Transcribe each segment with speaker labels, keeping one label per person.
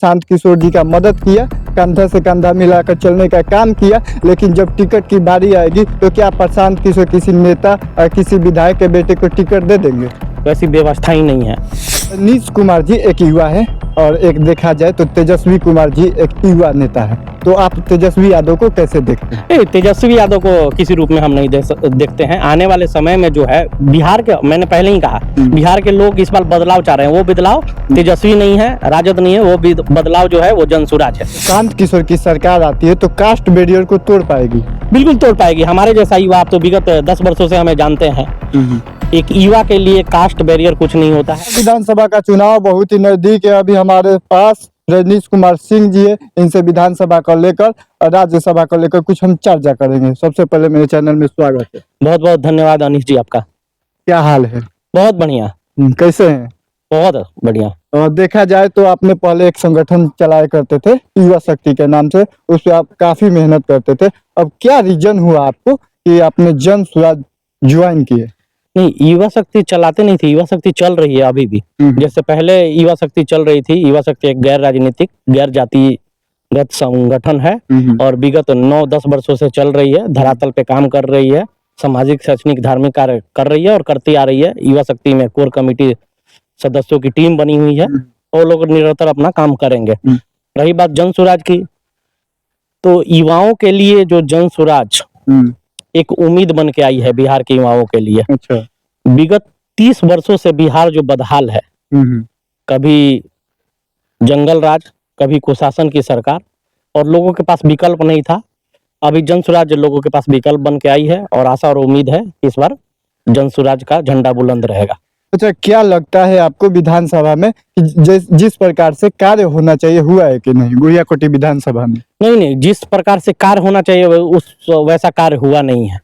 Speaker 1: प्रशांत किशोर जी का मदद किया, कंधा से कंधा मिलाकर चलने का काम किया। लेकिन जब टिकट की बारी आएगी तो क्या प्रशांत किशोर किसी नेता और किसी विधायक के बेटे को टिकट दे देंगे?
Speaker 2: वैसी व्यवस्था ही नहीं है।
Speaker 1: नीतीश कुमार जी एक युवा है और एक देखा जाए तो तेजस्वी कुमार जी एक युवा नेता है, तो आप तेजस्वी यादव को कैसे देखते हैं?
Speaker 2: तेजस्वी यादव को किसी रूप में हम नहीं देखते हैं। आने वाले समय में जो है बिहार के, मैंने पहले ही कहा, बिहार के लोग इस बार बदलाव चाह रहे हैं। वो बदलाव तेजस्वी नहीं है, राजद नहीं है, वो बदलाव जो है वो जनसुराज है।
Speaker 1: प्रशांत किशोर की सरकार आती है तो कास्ट बैरियर को तोड़ पाएगी?
Speaker 2: बिल्कुल तोड़ पाएगी। हमारे जैसा युवा, आप तो विगत 10 वर्षों से हमें जानते हैं, एक युवा के लिए कास्ट बैरियर कुछ नहीं होता है।
Speaker 1: विधानसभा का चुनाव बहुत ही नजदीक है। अभी हमारे पास रजनीश कुमार सिंह जी है, इनसे विधानसभा को लेकर और राज्यसभा को लेकर कुछ हम चर्चा करेंगे। सबसे पहले मेरे चैनल में स्वागत है।
Speaker 2: बहुत बहुत धन्यवाद अनिश जी आपका।
Speaker 1: क्या हाल है?
Speaker 2: बहुत बढ़िया।
Speaker 1: कैसे हैं?
Speaker 2: बहुत बढ़िया।
Speaker 1: और देखा जाए तो आपने पहले एक संगठन चलाया करते थे युवा शक्ति के नाम से, उस पर आप काफी मेहनत करते थे। अब क्या रीजन हुआ आपको कि आपने जन स्वराज ज्वाइन किए?
Speaker 2: नहीं, युवा शक्ति चलाते नहीं थे, युवा शक्ति चल रही है अभी भी। जैसे पहले युवा शक्ति चल रही थी। युवा शक्ति एक गैर राजनीतिक, गैर जातिगत संगठन है और विगत 9-10 वर्षों से चल रही है। धरातल पे काम कर रही है, सामाजिक, शैक्षणिक, धार्मिक कार्य कर रही है और करती आ रही है। युवा शक्ति में कोर कमेटी सदस्यों की टीम बनी हुई है और लोग निरंतर अपना काम करेंगे। रही बात जन स्वराज की, तो युवाओं के लिए जो जन स्वराज एक उम्मीद बन के आई है बिहार के युवाओं के लिए।
Speaker 1: अच्छा।
Speaker 2: विगत 30 वर्षों से बिहार जो बदहाल है, कभी जंगल राज, कभी कुशासन की सरकार, और लोगों के पास विकल्प नहीं था। अभी जन स्वराज लोगों के पास विकल्प बन के आई है और आशा और उम्मीद है इस बार जन स्वराज का झंडा बुलंद रहेगा।
Speaker 1: अच्छा, क्या लगता है आपको विधानसभा में कि जिस प्रकार से कार्य होना चाहिए हुआ है कि नहीं गुड़ियाकोटी विधानसभा में?
Speaker 2: नहीं, जिस प्रकार से कार्य होना चाहिए उस वैसा कार्य हुआ नहीं है।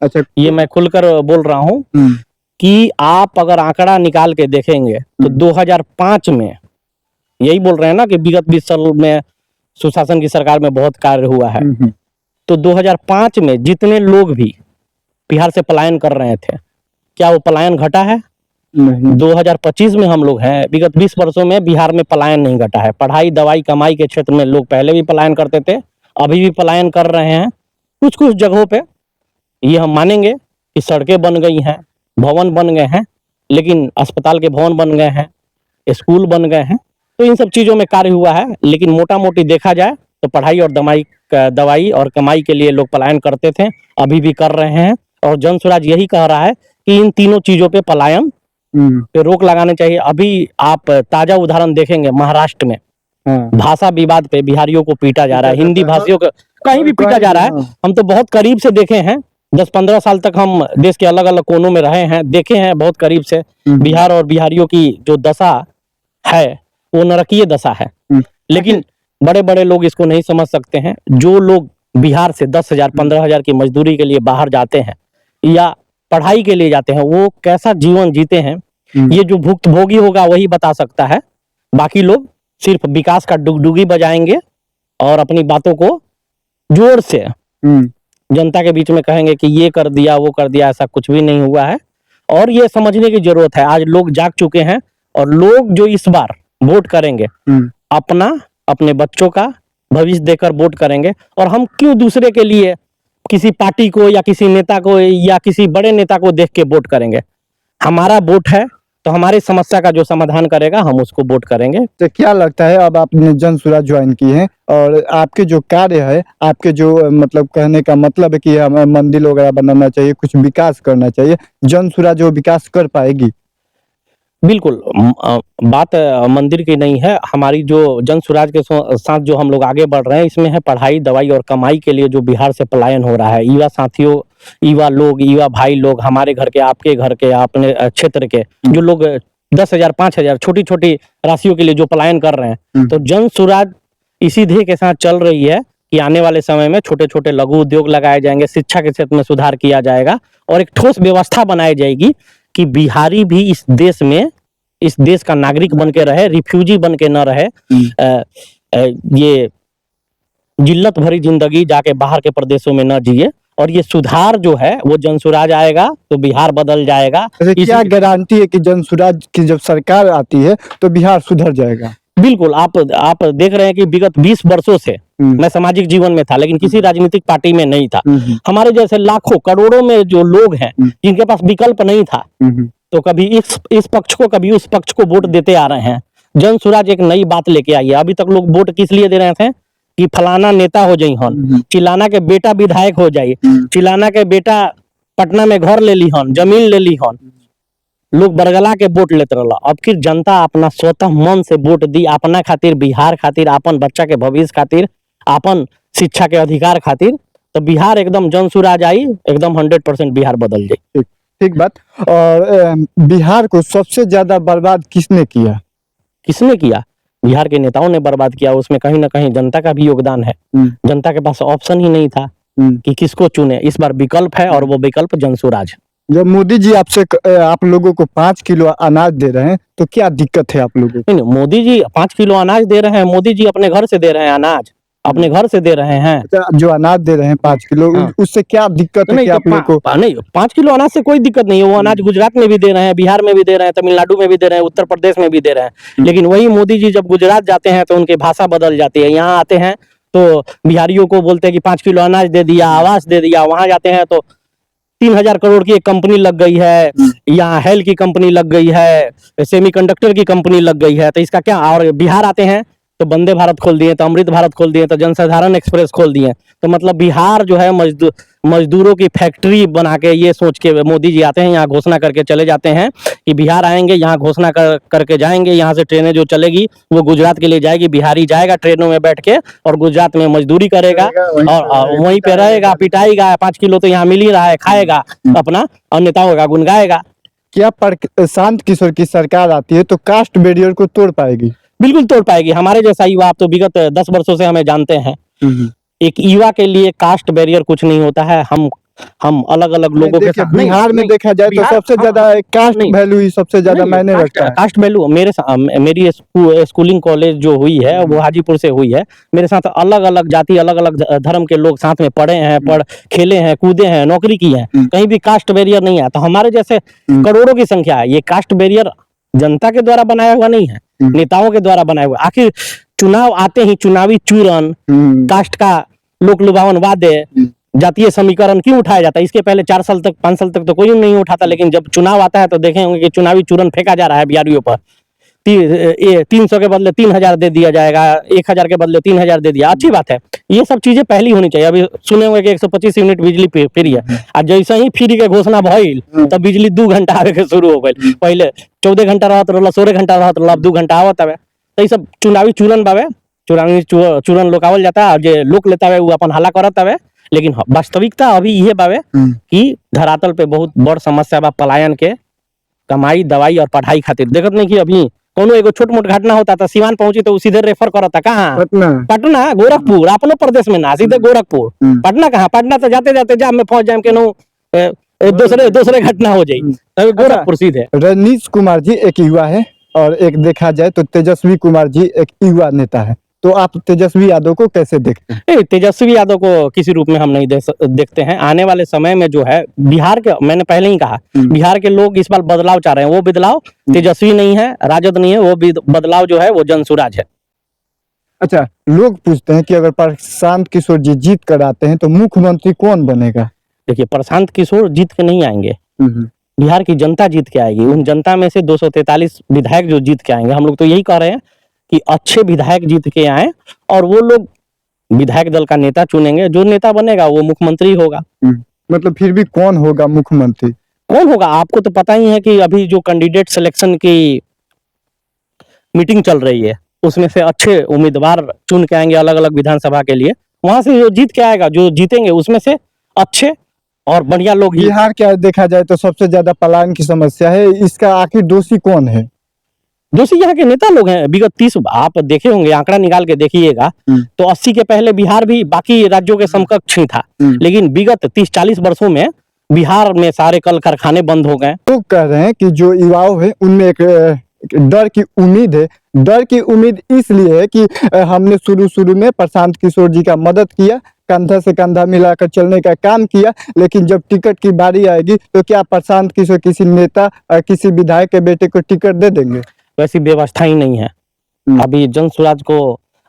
Speaker 2: अच्छा, ये मैं खुलकर बोल रहा हूँ कि आप अगर आंकड़ा निकाल के देखेंगे तो 2005 में, यही बोल रहे हैं ना कि विगत 20 साल में सुशासन की सरकार में बहुत कार्य हुआ है, तो 2005 में जितने लोग भी बिहार से पलायन कर रहे थे, क्या वो पलायन घटा है? नहीं। 2025 में हम लोग हैं, विगत 20 वर्षों में बिहार में पलायन नहीं घटा है। पढ़ाई, दवाई, कमाई के क्षेत्र में लोग पहले भी पलायन करते थे, अभी भी पलायन कर रहे हैं। कुछ कुछ जगहों पे ये हम मानेंगे कि सड़कें बन गई हैं, भवन बन गए हैं, लेकिन अस्पताल के भवन बन गए हैं, स्कूल बन गए हैं, तो इन सब चीज़ों में कार्य हुआ है। लेकिन मोटा मोटी देखा जाए तो पढ़ाई और दवाई और कमाई के लिए लोग पलायन करते थे, अभी भी कर रहे हैं। और जन स्वराज यही कह रहा है कि इन तीनों चीज़ों पे पलायन पे रोक लगाने चाहिए। अभी आप ताजा उदाहरण देखेंगे, महाराष्ट्र में भाषा विवाद पे बिहारियों को पीटा जा रहा है, हिंदी भाषियों को कहीं भी पीटा जा रहा है। हम तो बहुत करीब से देखे हैं, 10-15 साल तक हम देश के अलग अलग कोनों में रहे हैं, देखे हैं बहुत करीब से बिहार और बिहारियों की जो दशा है वो नरकीय दशा है। लेकिन बड़े बड़े लोग इसको नहीं समझ सकते हैं। जो लोग बिहार से 10,000 15,000 की मजदूरी के लिए बाहर जाते हैं या पढ़ाई के लिए जाते हैं, वो कैसा जीवन जीते हैं, ये जो भुक्तभोगी होगा वही बता सकता है। बाकी लोग सिर्फ विकास का डुगडुगी बजाएंगे और अपनी बातों को जोर से जनता के बीच में कहेंगे कि ये कर दिया, वो कर दिया। ऐसा कुछ भी नहीं हुआ है और ये समझने की जरूरत है। आज लोग जाग चुके हैं और लोग जो इस बार वोट करेंगे, अपने बच्चों का भविष्य देकर वोट करेंगे। और हम क्यों दूसरे के लिए किसी पार्टी को या किसी नेता को या किसी बड़े नेता को देख के वोट करेंगे? हमारा वोट है तो हमारी समस्या का जो समाधान करेगा हम उसको वोट करेंगे।
Speaker 1: तो क्या लगता है, अब आपने जन स्वराज ज्वाइन की है और आपके जो कार्य है, आपके जो मतलब कहने का मतलब है कि हमें मंदिर वगैरह बनाना चाहिए, कुछ विकास करना चाहिए, जन स्वराज जो विकास कर पाएगी?
Speaker 2: बिल्कुल, बात मंदिर की नहीं है। हमारी जो जन स्वराज के साथ जो हम लोग आगे बढ़ रहे हैं, इसमें है पढ़ाई, दवाई और कमाई के लिए जो बिहार से पलायन हो रहा है। युवा साथियों, युवा लोग, युवा भाई लोग, हमारे घर के, आपके घर के, अपने क्षेत्र के जो लोग 10,000 5,000 छोटी छोटी राशियों के लिए जो पलायन कर रहे हैं, तो जन स्वराज इसी ध्येय के साथ चल रही है कि आने वाले समय में छोटे छोटे लघु उद्योग लगाए जाएंगे, शिक्षा के क्षेत्र में सुधार किया जाएगा और एक ठोस व्यवस्था बनाई जाएगी कि बिहारी भी इस देश में, इस देश का नागरिक बन के रहे, रिफ्यूजी बन के न रहे। ये जिल्लत भरी जिंदगी जाके बाहर के प्रदेशों में न जिए। और ये सुधार जो है वो जन स्वराज आएगा तो बिहार बदल जाएगा।
Speaker 1: क्या गारंटी है कि जन स्वराज की जब सरकार आती है तो बिहार सुधर जाएगा?
Speaker 2: बिल्कुल, आप देख रहे हैं कि विगत 20 वर्षों से मैं सामाजिक जीवन में था, लेकिन किसी राजनीतिक पार्टी में नहीं था। हमारे जैसे लाखों करोड़ों में जो लोग हैं जिनके पास विकल्प नहीं था, तो कभी इस पक्ष को कभी उस पक्ष को वोट देते आ रहे हैं। जन स्वराज एक नई बात लेके आई है। अभी तक लोग वोट किस लिए दे रहे थे कि फलाना नेता हो जाई हन, चिलाना के बेटा विधायक हो जाए, चिलाना के बेटा पटना में घर ले ली हन, जमीन ले ली हन, लोग बरगला के वोट लेते रहला। अब फिर जनता अपना स्वतः मन से वोट दी, अपना खातिर, बिहार खातिर, अपन बच्चा के भविष्य खातिर, अपन शिक्षा के अधिकार खातिर, तो बिहार एकदम जन स्वराज आई, एकदम 100% बिहार बदल जाए।
Speaker 1: ठीक बात। और बिहार को सबसे ज्यादा बर्बाद किसने किया?
Speaker 2: किसने किया? बिहार के नेताओं ने बर्बाद किया। उसमें कहीं ना कहीं जनता का भी योगदान है। जनता के पास ऑप्शन ही नहीं था कि किसको चुने। इस बार विकल्प है और वो विकल्प जन स्वराज।
Speaker 1: जब मोदी जी आप लोगों को 5 किलो अनाज दे रहे हैं तो क्या दिक्कत है आप लोगों को?
Speaker 2: नहीं, मोदी जी 5 किलो अनाज दे रहे हैं, मोदी जी अपने घर से दे रहे हैं अनाज, अपने घर से दे रहे हैं।
Speaker 1: जो अनाज दे रहे हैं 5 किलो, उससे क्या दिक्कत है कि आप लोग को?
Speaker 2: नहीं, 5 किलो अनाज से कोई दिक्कत नहीं है। वो अनाज गुजरात में भी दे रहे हैं, बिहार में भी दे रहे हैं, तमिलनाडु में भी दे रहे हैं, उत्तर प्रदेश में भी दे रहे हैं। लेकिन वही मोदी जी जब गुजरात जाते हैं तो उनकी भाषा बदल जाती है। यहाँ आते हैं तो बिहारियों को बोलते हैं कि 5 किलो अनाज दे दिया, आवास दे दिया। वहां जाते हैं तो 3000 करोड़ की एक कंपनी लग गई है, यहाँ हेल की कंपनी लग गई है, सेमीकंडक्टर की कंपनी लग गई है। तो इसका क्या? और बिहार आते हैं तो वंदे भारत खोल दिए, तो अमृत भारत खोल दिए, तो जनसाधारण एक्सप्रेस खोल दिए। तो मतलब बिहार जो है मजदूरों की फैक्ट्री बना के, ये सोच के मोदी जी आते हैं, यहाँ घोषणा करके चले जाते हैं कि बिहार आएंगे, यहाँ घोषणा करके जाएंगे। यहाँ से ट्रेनें जो चलेगी वो गुजरात के लिए जाएगी, बिहारी जाएगा ट्रेनों में बैठ के और गुजरात में मजदूरी करेगा और वहीं पे रहेगा, पिटाएगा। 5 किलो तो यहाँ मिल ही रहा है, खाएगा अपना और नेताओं का गुण गाएगा।
Speaker 1: क्या प्रशांत किशोर की सरकार आती है तो कास्ट बैरियर को तोड़ पाएगी?
Speaker 2: बिल्कुल तोड़ पाएगी। हमारे जैसा युवा, आप तो विगत 10 वर्षों से हमें जानते हैं, एक युवा के लिए कास्ट बैरियर कुछ नहीं होता है। हम अलग अलग लोगों के साथ,
Speaker 1: बिहार में देखा जाए तो सबसे ज्यादा कास्ट वैल्यू ही सबसे ज्यादा मायने रखता है।
Speaker 2: कास्ट वैल्यू मेरी स्कूलिंग कॉलेज जो हुई है वो हाजीपुर से हुई है। मेरे साथ अलग अलग जाति, अलग अलग धर्म के लोग साथ में पढ़े हैं, खेले हैं, कूदे हैं, नौकरी की है। कहीं भी कास्ट बैरियर नहीं है। तो हमारे जैसे करोड़ों की संख्या है। ये कास्ट बैरियर जनता के द्वारा बनाया हुआ नहीं है, नेताओं के द्वारा बनाया हुआ। आखिर चुनाव आते ही चुनावी चूरन, कास्ट का लोक लुभावन वादे, जातीय समीकरण क्यों उठाया जाता है? इसके पहले 4 साल तक, 5 साल तक तो कोई नहीं उठाता। लेकिन जब चुनाव आता है तो देखे होंगे कि चुनावी चूरन फेंका जा रहा है बिहारियों पर। 300 के बदले 3000 दे दिया जाएगा, 1000 के बदले 3000 दे दिया। अच्छी बात है, ये सब चीजें पहली होनी चाहिए। अभी सुने हुए कि 125 यूनिट बिजली फ्री है। और जैसे ही फ्री के घोषणा भइल तब बिजली 2 घंटा आवे के शुरू हो गई। पहले 14 घंटा रहत रहला, 16 घंटा रहत रहला, अब 2 घंटा आवत हवे। तो ये सब चुनावी चूरन बावे, चुनावी चूरन लोकावल जाता है। जे लोक लेता है वो अपन हल्ला करत हवे। लेकिन वास्तविकता अभी ये बावे कि धरातल पे बहुत बड़ समस्या बा पलायन के, कमाई, दवाई और पढ़ाई खातिर। देखत नहीं कि अभी कोनो एगो छोट मोट घटना होता था, सिवान पहुंची तो सीधे रेफर करता कहाँ? पटना, गोरखपुर। अपनो प्रदेश में ना, सीधे गोरखपुर। पटना कहाँ? पटना तो जाते जाते जाम में पहुंच जाए के दूसरे घटना हो जाए, तभी गोरखपुर सीधे।
Speaker 1: रजनीश कुमार जी एक युवा है और एक देखा जाए तो तेजस्वी कुमार जी एक युवा नेता है। तो आप तेजस्वी यादव को कैसे देखते हैं?
Speaker 2: तेजस्वी यादव को किसी रूप में हम नहीं देखते हैं। आने वाले समय में जो है बिहार के, मैंने पहले ही कहा, बिहार के लोग इस बार बदलाव चाह रहे हैं। वो बदलाव तेजस्वी नहीं है, राजद नहीं है, वो बदलाव जो है वो जन स्वराज है।
Speaker 1: अच्छा, लोग पूछते हैं कि अगर प्रशांत किशोर जी जीत कर आते हैं तो मुख्यमंत्री कौन बनेगा?
Speaker 2: देखिए, प्रशांत किशोर जीत के नहीं आएंगे, बिहार की जनता जीत के आएगी। उन जनता में से 243 विधायक जो जीत के आएंगे। हम लोग तो यही कह रहे हैं कि अच्छे विधायक जीत के आए और वो लोग विधायक दल का नेता चुनेंगे। जो नेता बनेगा वो मुख्यमंत्री होगा।
Speaker 1: मतलब फिर भी कौन होगा मुख्यमंत्री?
Speaker 2: कौन होगा आपको तो पता ही है कि अभी जो कैंडिडेट सिलेक्शन की मीटिंग चल रही है उसमें से अच्छे उम्मीदवार चुन के आएंगे अलग अलग विधानसभा के लिए। वहां से जो जीत के आएगा, जो जीतेंगे उसमें से अच्छे और बढ़िया लोग ही।
Speaker 1: बिहार क्या देखा जाए तो सबसे ज्यादा पलायन की समस्या है, इसका आखिर दोषी कौन है?
Speaker 2: दोषी यहाँ के नेता लोग हैं। विगत 30, आप देखे होंगे, आंकड़ा निकाल के देखिएगा तो 80 के पहले बिहार भी बाकी राज्यों के समकक्ष ही था। लेकिन विगत 30-40 वर्षों में बिहार में सारे कल कारखाने बंद हो गए।
Speaker 1: तो कह रहे हैं कि जो युवाओं है उनमें एक डर की उम्मीद है। डर की उम्मीद इसलिए है कि हमने शुरू में प्रशांत किशोर जी का मदद किया, कंधा से कंधा मिलाकर चलने का काम किया। लेकिन जब टिकट की बारी आएगी तो क्या प्रशांत किशोर किसी नेता, किसी विधायक के बेटे को टिकट दे देंगे?
Speaker 2: वैसी व्यवस्था ही नहीं है। अभी जन स्वराज को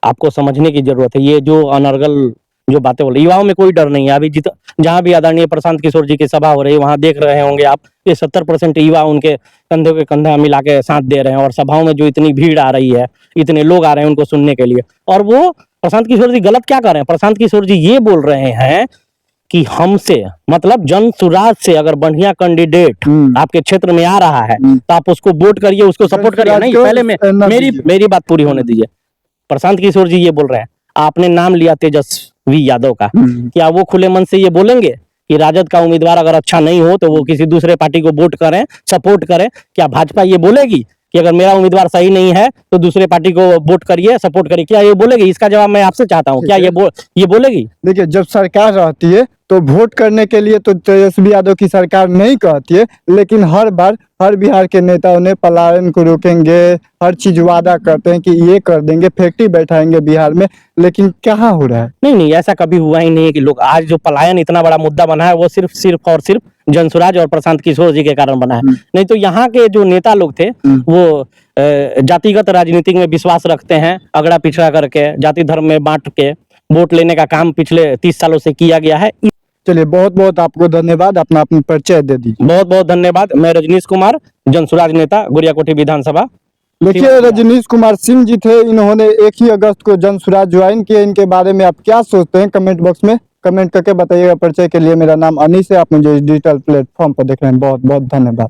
Speaker 2: आपको समझने की जरूरत है। ये जो अनर्गल जो बातें बोल रहे, युवाओं में कोई डर नहीं है। अभी जहां भी आदरणीय प्रशांत किशोर जी की सभा हो रही है, वहां देख रहे होंगे आप, ये 70% युवा उनके कंधे के कंधा मिला के साथ दे रहे हैं। और सभाओं में जो इतनी भीड़ आ रही है, इतने लोग आ रहे हैं उनको सुनने के लिए। और वो प्रशांत किशोर जी गलत क्या कर रहे हैं? प्रशांत किशोर जी ये बोल रहे हैं कि हमसे मतलब जन स्वराज से अगर बढ़िया कैंडिडेट आपके क्षेत्र में आ रहा है तो आप उसको वोट करिए, उसको सपोर्ट करिए। नहीं, पहले मेरी बात पूरी होने दीजिए। प्रशांत किशोर जी ये बोल रहे हैं, आपने नाम लिया तेजस्वी यादव का, क्या वो खुले मन से ये बोलेंगे कि राजद का उम्मीदवार अगर अच्छा नहीं हो तो वो किसी दूसरे पार्टी को वोट करें, सपोर्ट करें? क्या भाजपा ये बोलेगी कि अगर मेरा उम्मीदवार सही नहीं है तो दूसरे पार्टी को वोट करिए, सपोर्ट करिए? क्या ये बोलेगी? इसका जवाब मैं आपसे चाहता हूँ, क्या ये बोलेगी?
Speaker 1: देखिए, जब सरकार रहती है तो वोट करने के लिए तो तेजस्वी यादव की सरकार नहीं कहती है, लेकिन हर बार हर बिहार के नेताओं ने पलायन को रोकेंगे, हर चीज वादा करते हैं कि ये कर देंगे, फैक्ट्री बैठाएंगे बिहार में, लेकिन कहाँ हो रहा है?
Speaker 2: नहीं, ऐसा कभी हुआ ही नहीं है कि लोग, आज जो पलायन इतना बड़ा मुद्दा बना है वो सिर्फ और सिर्फ जन स्वराज और प्रशांत किशोर जी के कारण बना है। नहीं तो यहाँ के जो नेता लोग थे वो जातिगत राजनीति में विश्वास रखते हैं, अगड़ा पिछड़ा करके जाति धर्म में बांट के वोट लेने का काम पिछले 30 सालों से किया गया है।
Speaker 1: चलिए, बहुत बहुत आपको धन्यवाद। अपना परिचय दे दीजिए।
Speaker 2: बहुत बहुत धन्यवाद। मैं रजनीश कुमार, जन स्वराज नेता, गुड़ियाकोठी विधानसभा।
Speaker 1: देखिए, रजनीश कुमार सिंह जी थे, इन्होंने 1 ही अगस्त को जन स्वराज ज्वाइन किया। इनके बारे में आप क्या सोचते हैं कमेंट बॉक्स में कमेंट करके बताइएगा। परिचय के लिए मेरा नाम अनीस है। आप मुझे इस डिजिटल प्लेटफॉर्म पर देख रहे हैं, बहुत बहुत धन्यवाद।